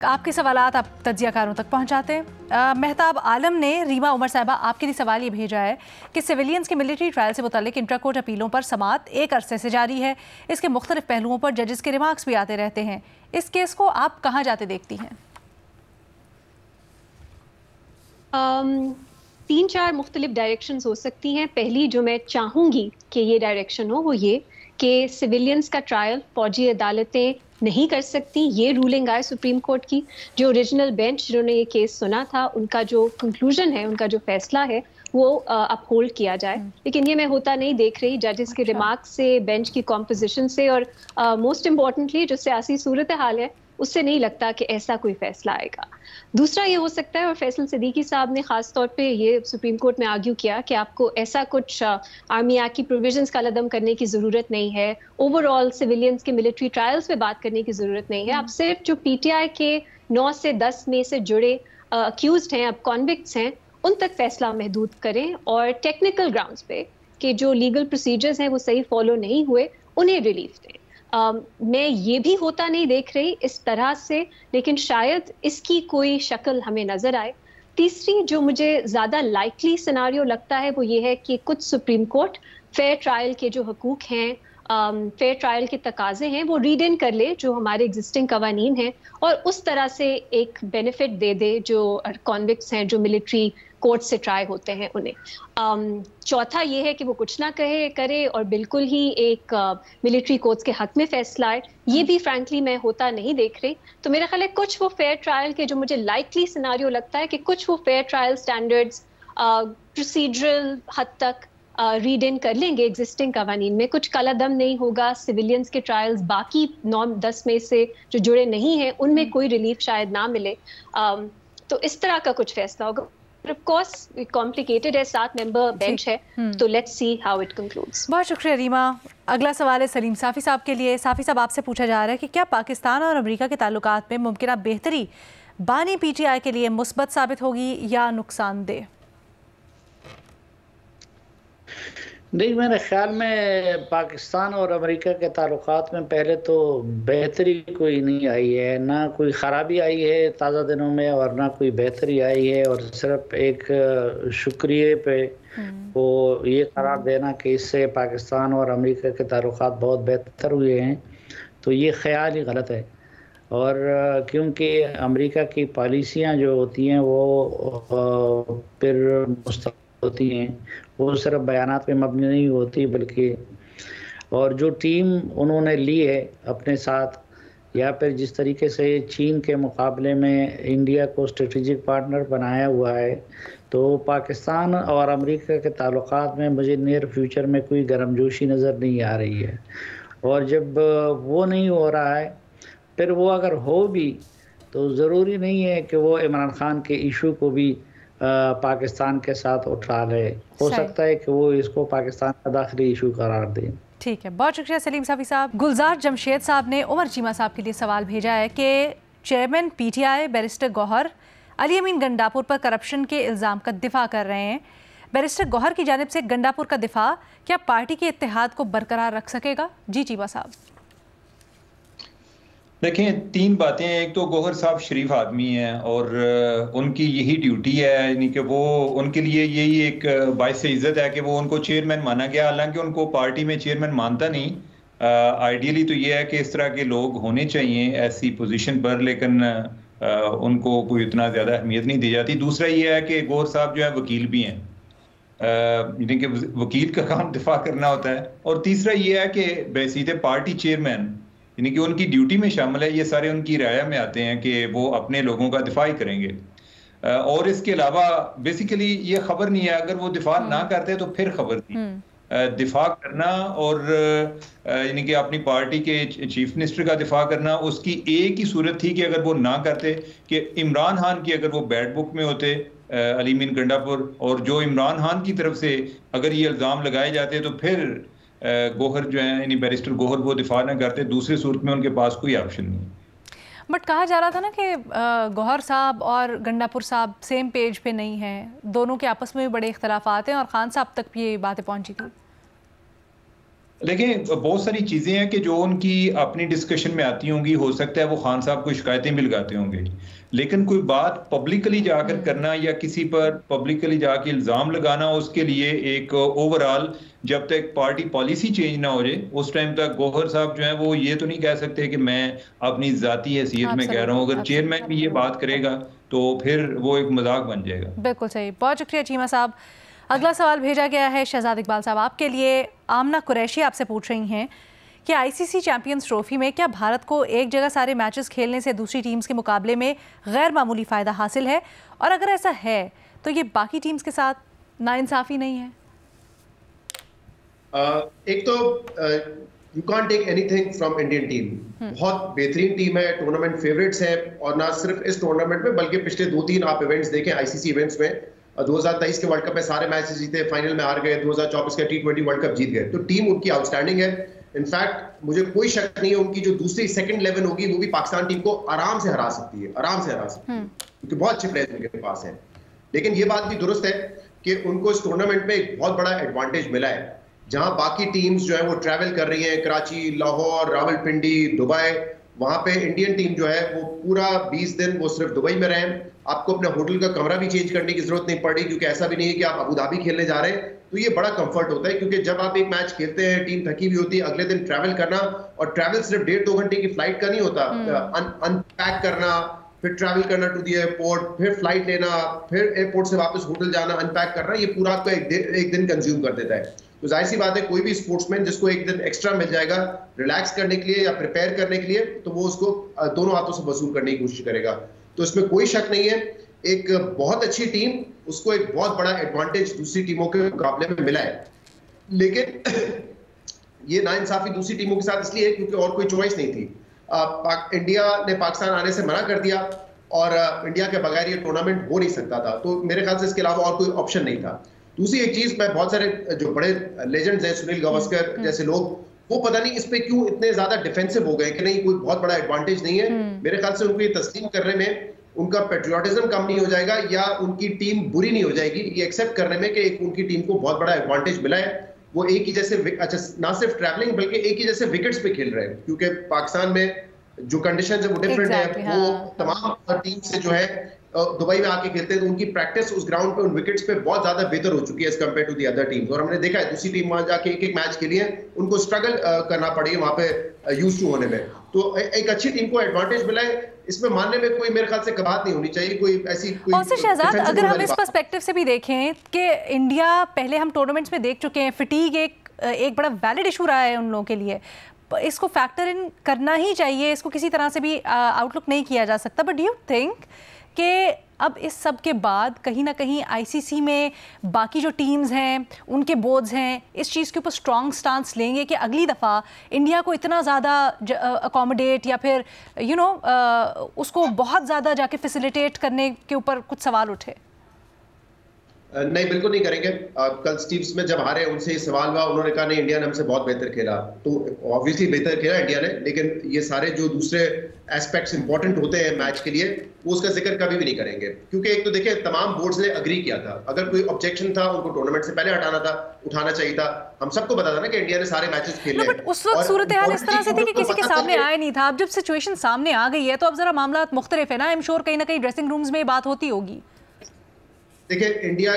आपके सवालात आप तज्जियाकारों तक पहुंचाते हैं। मेहताब आलम ने रीमा उमर साहिबा आपके लिए सवाल ये भेजा है कि सिविलियंस के मिलिट्री ट्रायल से मुताल्लिक इंट्रा कोर्ट अपीलों पर समाअत एक अरसे से जारी है। इसके मुख्तलिफ पहलुओं पर जजेस के रिमार्क्स भी आते रहते हैं। इस केस को आप कहाँ जाते देखती हैं? 3-4 मुख्तलिफ डायरेक्शंस हो सकती हैं। पहली जो मैं चाहूँगी कि ये डायरेक्शन हो वो ये कि सिविलियंस का ट्रायल फौजी अदालतें नहीं कर सकती। ये रूलिंग आए सुप्रीम कोर्ट की। जो ओरिजिनल बेंच जिन्होंने ये केस सुना था उनका जो कंक्लूजन है, उनका जो फैसला है वो अपहोल्ड किया जाए। लेकिन ये मैं होता नहीं देख रही जजेस के रिमार्क्स से, बेंच की कॉम्पोजिशन से और मोस्ट इम्पॉर्टेंटली जो सियासी सूरत हाल है उससे नहीं लगता कि ऐसा कोई फैसला आएगा। दूसरा ये हो सकता है, और फैसल सिद्दीकी साहब ने खास तौर पे ये सुप्रीम कोर्ट में आर्ग्यू किया कि आपको ऐसा कुछ आर्मी एक्ट की प्रोविजंस का लदम करने की ज़रूरत नहीं है, ओवरऑल सिविलियंस के मिलिट्री ट्रायल्स पे बात करने की ज़रूरत नहीं है। आप सिर्फ जो PTI के 9 से 10 में से जुड़े अक्यूज्ड हैं, अब कॉन्विक्ट्स हैं, उन तक फैसला महदूद करें और टेक्निकल ग्राउंड्स पे कि जो लीगल प्रोसीजर्स हैं वो सही फॉलो नहीं हुए, उन्हें रिलीफ दें। मैं ये भी होता नहीं देख रही इस तरह से, लेकिन शायद इसकी कोई शक्ल हमें नजर आए। तीसरी जो मुझे ज़्यादा लाइकली सिनारियो लगता है वो ये है कि कुछ सुप्रीम कोर्ट फेयर ट्रायल के जो हकूक हैं, फेयर ट्रायल के तकाजे हैं, वो रीड इन कर ले जो हमारे एग्जिस्टिंग कवानीन हैं और उस तरह से एक बेनिफिट दे दे जो कॉन्विक्ट्स हैं जो मिलिट्री कोर्ट से ट्राई होते हैं उन्हें। चौथा ये है कि वो कुछ ना करे और बिल्कुल ही एक मिलिट्री कोर्ट्स के हक में फैसला आए। ये भी फ्रैंकली मैं होता नहीं देख रही। तो मेरा ख्याल है कुछ वो फेयर ट्रायल के जो मुझे लाइकली सिनारियो लगता है कि कुछ वो फेयर ट्रायल स्टैंडर्ड्स प्रोसीजरल हद तक रीड इन कर लेंगे एग्जिस्टिंग कवानीन में। कुछ कलादम नहीं होगा। सिविलियंस के ट्रायल्स बाकी 9-10 में से जो जुड़े नहीं हैं उनमें कोई रिलीफ शायद ना मिले। तो इस तरह का कुछ फैसला होगा। Of course, complicated है, 7 मेंबर बेंच है, तो let's see how it concludes। बहुत शुक्रिया रीमा। अगला सवाल है सलीम साफ़ी साहब के लिए। साफ़ी साहब, आपसे पूछा जा रहा है कि क्या पाकिस्तान और अमेरिका के ताल्लुकात में मुमकिन बेहतरी बानी PTI के लिए मुस्बत साबित होगी या नुकसानदेह? नहीं, मेरे ख्याल में पाकिस्तान और अमेरिका के ताल्लुकात में पहले तो बेहतरी कोई नहीं आई है, ना कोई ख़राबी आई है ताज़ा दिनों में और ना कोई बेहतरी आई है। और सिर्फ एक शुक्रिया पे वो ये करार देना कि इससे पाकिस्तान और अमेरिका के ताल्लुकात बहुत बेहतर हुए हैं, तो ये ख्याल ही गलत है। और क्योंकि अमेरिका की पॉलिसियाँ जो होती हैं वो फिर होती हैं, वो सिर्फ बयानात पे मबनी नहीं होती, बल्कि और जो टीम उन्होंने ली है अपने साथ, या फिर जिस तरीके से चीन के मुकाबले में इंडिया को स्ट्रेटेजिक पार्टनर बनाया हुआ है, तो पाकिस्तान और अमेरिका के ताल्लुकात में मुझे नियर फ्यूचर में कोई गर्मजोशी नज़र नहीं आ रही है। और जब वो नहीं हो रहा है, फिर वो अगर हो भी तो ज़रूरी नहीं है कि वो इमरान खान के इशू को भी पाकिस्तान के साथ उठा ले। हो सकता है कि वो इसको पाकिस्तान का दाखिली इशू करार दें। ठीक है, बहुत शुक्रिया सलीम साफ़ी साहब। गुलजार जमशेद साहब ने उमर चीमा साहब के लिए सवाल भेजा है कि chairman PTI barrister Gohar Ali Amin Gandapur पर करप्शन के इल्ज़ाम का दिफा कर रहे हैं। बैरिस्टर गौहर की जानिब से गंडापुर का दिफा क्या पार्टी के इत्तेहाद को बरकरार रख सकेगा? जी चीमा साहब। देखें, 3 बातें हैं। एक तो गौहर साहब शरीफ आदमी हैं और उनकी यही ड्यूटी है, यानी कि वो उनके लिए यही एक बाइस इज़्ज़त है कि वो उनको चेयरमैन माना गया, हालांकि उनको पार्टी में चेयरमैन मानता नहीं। आइडियली तो ये है कि इस तरह के लोग होने चाहिए ऐसी पोजीशन पर, लेकिन उनको कोई उतना ज़्यादा अहमियत नहीं दी जाती। दूसरा ये है कि गौहर साहब जो है वकील भी हैं, यानी कि वकील का काम दिफा करना होता है। और तीसरा ये है कि बैसीते पार्टी चेयरमैन यानी कि उनकी ड्यूटी में शामिल है, ये सारे उनकी राय में आते हैं कि वो अपने लोगों का दिफा ही करेंगे। और इसके अलावा बेसिकली ये खबर नहीं है, अगर वो दिफा ना करते तो फिर खबर थी। दिफा करना और यानी कि अपनी पार्टी के चीफ मिनिस्टर का दिफा करना, उसकी एक ही सूरत थी कि अगर वो ना करते, कि इमरान खान की अगर वो बैड बुक में होते अली अमीन गंडापुर, और जो इमरान खान की तरफ से अगर ये इल्ज़ाम लगाए जाते तो फिर गौहर जो है यानी बैरिस्टर गौहर वो दिफा न करते। दूसरी सूरत में उनके पास कोई ऑप्शन नहीं। बट कहा जा रहा था ना कि गौहर साहब और गंडापुर साहब सेम पेज पे नहीं हैं, दोनों के आपस में भी बड़े इख्तलाफात हैं और खान साहब तक भी ये बातें पहुंची थी। देखिए बहुत सारी चीजें हैं कि जो उनकी अपनी डिस्कशन में आती होंगी, हो सकता है वो खान साहब को शिकायतें भी लगाते होंगे, लेकिन कोई बात पब्लिकली जाकर करना या किसी पर पब्लिकली जाकर इल्जाम लगाना, उसके लिए एक ओवरऑल जब तक पार्टी पॉलिसी चेंज ना हो जाए उस टाइम तक गौहर साहब जो है वो ये तो नहीं कह सकते कि मैं अपनी जाती हैसियत में कह रहा हूँ। अगर चेयरमैन भी ये बात करेगा तो फिर वो एक मजाक बन जाएगा। बिल्कुल सही, बहुत शुक्रिया चीमा साहब। अगला सवाल भेजा गया है शहजाद इकबाल साहब आपके लिए। आमना कुरैशी आपसे पूछ रही हैं कि आईसीसी चैंपियंस ट्रॉफी में क्या भारत को एक जगह सारे मैचेस खेलने से दूसरी टीम्स के मुकाबले में गैर मामूली फ़ायदा हासिल है, और अगर ऐसा है तो ये बाकी टीम्स के साथ नाइंसाफ़ी नहीं है? एक तो you can't take anything from Indian team. बहुत बेहतरीन टीम है, टूर्नामेंट फेवरेट्स है, और ना सिर्फ इस टूर्नामेंट में बल्कि पिछले 2-3 आप इवेंट्स देखें आईसीसी इवेंट्स में, 2023 के वर्ल्ड कप में सारे मैचेस जीते, फाइनल में हार गए, 2024 का T20 वर्ल्ड कप जीत गए। तो टीम उनकी आउटस्टैंडिंग है। इनफैक्ट मुझे कोई शक नहीं है उनकी जो दूसरी सेकंड 11 होगी वो भी पाकिस्तान टीम को आराम से हरा सकती है, क्योंकि बहुत अच्छे प्लेयर्स उनके पास हैं। लेकिन ये बात भी दुरुस्त है कि उनको इस टूर्नामेंट में एक बहुत बड़ा एडवांटेज मिला है। जहां बाकी टीम्स जो है वो ट्रैवल कर रही हैं, कराची, लाहौर, रावलपिंडी, दुबई, वहां पे इंडियन टीम जो है वो पूरा 20 दिन वो सिर्फ दुबई में रहें। आपको अपने होटल का कमरा भी चेंज करने की जरूरत नहीं पड़ी, क्योंकि ऐसा भी नहीं है कि आप अबू धाबी खेलने जा रहे हैं। तो ये बड़ा कंफर्ट होता है, क्योंकि जब आप एक मैच खेलते हैं टीम थकी हुई होती है, अगले दिन ट्रैवल करना, और ट्रैवल सिर्फ 1.5-2 घंटे की फ्लाइट का नहीं होता, अनपैक करना, फिर ट्रैवल करना टू दी एयरपोर्ट, फिर फ्लाइट लेना, फिर एयरपोर्ट से वापस होटल जाना, अनपैक करना, ये पूरा आपको एक दिन कंज्यूम कर देता है। तो जाहिर सी बात है कोई भी स्पोर्ट्समैन जिसको एक दिन एक्स्ट्रा मिल जाएगा रिलैक्स करने के लिए या प्रिपेयर करने के लिए, तो वो उसको दोनों हाथों से वसूल करने की कोशिश करेगा। तो इसमें कोई शक नहीं है, एक बहुत अच्छी टीम, उसको एक बहुत बड़ा एडवांटेज दूसरी टीमों के मुकाबले में मिला है। लेकिन ये नाइंसाफी दूसरी टीमों के साथ इसलिए है क्योंकि और कोई चॉइस नहीं थी। इंडिया ने पाकिस्तान आने से मना कर दिया, और इंडिया के बगैर ये टूर्नामेंट हो नहीं सकता था। तो मेरे ख्याल से इसके अलावा और कोई ऑप्शन नहीं था। दूसरी एक चीज, मैं बहुत सारे जो बड़े लेजेंड्स हैं, सुनील गावस्कर जैसे लोग, वो पता नहीं इस पे क्यों इतने ज्यादा डिफेंसिव हो गए कि नहीं कोई बहुत बड़ा एडवांटेज नहीं है। मेरे ख्याल से उनको ये तस्लीम करने में उनका पेट्रियोटिज्म कम नहीं हो जाएगा या उनकी टीम बुरी नहीं हो जाएगी, ये एक्सेप्ट करने में कि एक उनकी टीम को बहुत बड़ा एडवांटेज मिला है। वो एक ही जैसे, अच्छा ना सिर्फ ट्रैवलिंग बल्कि एक ही जैसे विकेट्स पे खेल रहे हैं, क्योंकि पाकिस्तान में जो कंडीशन है वो डिफरेंट है। वो तमाम टीम से जो है दुबई में आके खेलते हैं, तो उनकी प्रैक्टिस उस ग्राउंड पे उन विकेट्स पे बहुत ज्यादा बेहतर हो चुकी है as compared to the other teams. और हमने देखा है दूसरी टीम वहां जाके एक मैच खेली है, उनको स्ट्रगल करना पड़ी है वहां पे यूज टू होने में। तो एक अच्छी टीम को एडवांटेज मिला है, इसमें मानने में कोई मेरे ख्याल से कबात नहीं होनी चाहिए, कोई ऐसी कोई। शहजाद, अगर हम इस पर्सपेक्टिव से भी देखें कि इंडिया पहले हम टूर्नामेंट्स में देख चुके हैं, फटीग एक बड़ा वैलिड इशू रहा है उन लोगों के लिए, इसको फैक्टर इन करना ही चाहिए, इसको किसी तरह से भी आउटलुक नहीं किया जा सकता। बट डू यू थिंक कि अब इस सब के बाद कहीं ना कहीं आईसीसी में बाकी जो टीम्स हैं, उनके बोर्ड्स हैं, इस चीज़ के ऊपर स्ट्रॉन्ग स्टांस लेंगे कि अगली दफ़ा इंडिया को इतना ज़्यादा अकोमोडेट या फिर उसको बहुत ज़्यादा जाके फैसिलिटेट करने के ऊपर कुछ सवाल उठे? नहीं, बिल्कुल नहीं करेंगे। कल स्टीव स्मिथ जब हारे, उनसे ये सवाल हुआ, उन्होंने कहा नहीं इंडिया ने हमसे बहुत बेहतर खेला। तो ऑब्वियसली बेहतर खेला इंडिया ने, लेकिन ये सारे जो दूसरे एस्पेक्ट्स इंपॉर्टेंट होते हैं मैच के लिए, वो उसका जिक्र कभी भी नहीं करेंगे। क्योंकि एक तो देखिए तमाम बोर्ड्स ने अग्री किया था, अगर कोई ऑब्जेक्शन था उनको टूर्नामेंट से पहले उठाना चाहिए था। हम सबको पता था ना कि इंडिया ने सारे मैचेस खेले। बट उस वक्त सूरत हाल इस तरह से थी कि किसी के सामने आया नहीं था। अब जब सिचुएशन सामने आ गई है तो अब जरा मामला मुख्तलिफ है ना। आई एम श्योर कहीं ना कहीं ड्रेसिंग रूम्स में बात होती होगी। देखिए इंडिया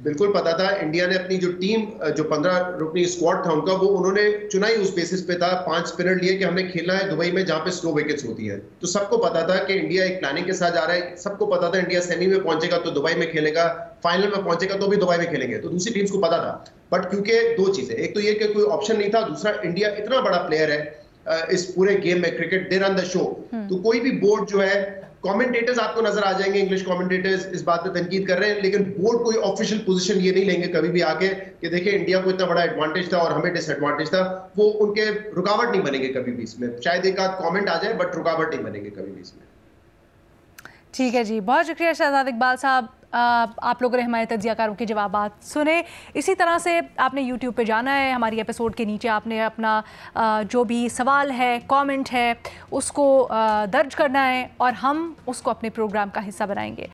बिल्कुल पता था, इंडिया ने अपनी जो टीम, जो 15 रुकनी स्क्वाड था उनका, वो उन्होंने चुनाई उस बेसिस पे था, 5 स्पिनर लिए कि हमने खेलना है दुबई में जहां पे स्लो विकेट्स होती हैं। तो सबको पता था कि इंडिया एक प्लानिंग के साथ जा रहा है। सबको पता था इंडिया सेमी में पहुंचेगा तो दुबई में खेलेगा, फाइनल में पहुंचेगा तो भी दुबई में खेलेंगे। तो दूसरी टीम्स को पता था। बट क्योंकि दो चीजें, एक तो ये कि कोई ऑप्शन नहीं था, दूसरा इंडिया इतना बड़ा प्लेयर है इस पूरे गेम में, cricket they run the show. तो कोई भी बोर्ड जो है, कमेंटेटर्स आपको नजर आ जाएंगे, इंग्लिश कमेंटेटर्स इस बात पे तनकीद कर रहे हैं, लेकिन बोर्ड कोई ऑफिशियल पोजीशन ये नहीं लेंगे कभी भी आके कि देखिए इंडिया को इतना बड़ा एडवांटेज था और हमें डिसएडवांटेज था। वो उनके रुकावट नहीं बनेंगे कभी भी इसमें। शायद एक आध कमेंट आ जाए बट रुकावट नहीं बनेंगे कभी भी इसमें। ठीक है जी, बहुत शुक्रिया शहजाद इकबाल साहब। आप लोगों ने हमारे तज्जियाकारों के जवाबात सुने। इसी तरह से आपने YouTube पे जाना है, हमारी एपिसोड के नीचे आपने अपना जो भी सवाल है, कमेंट है, उसको दर्ज करना है और हम उसको अपने प्रोग्राम का हिस्सा बनाएंगे।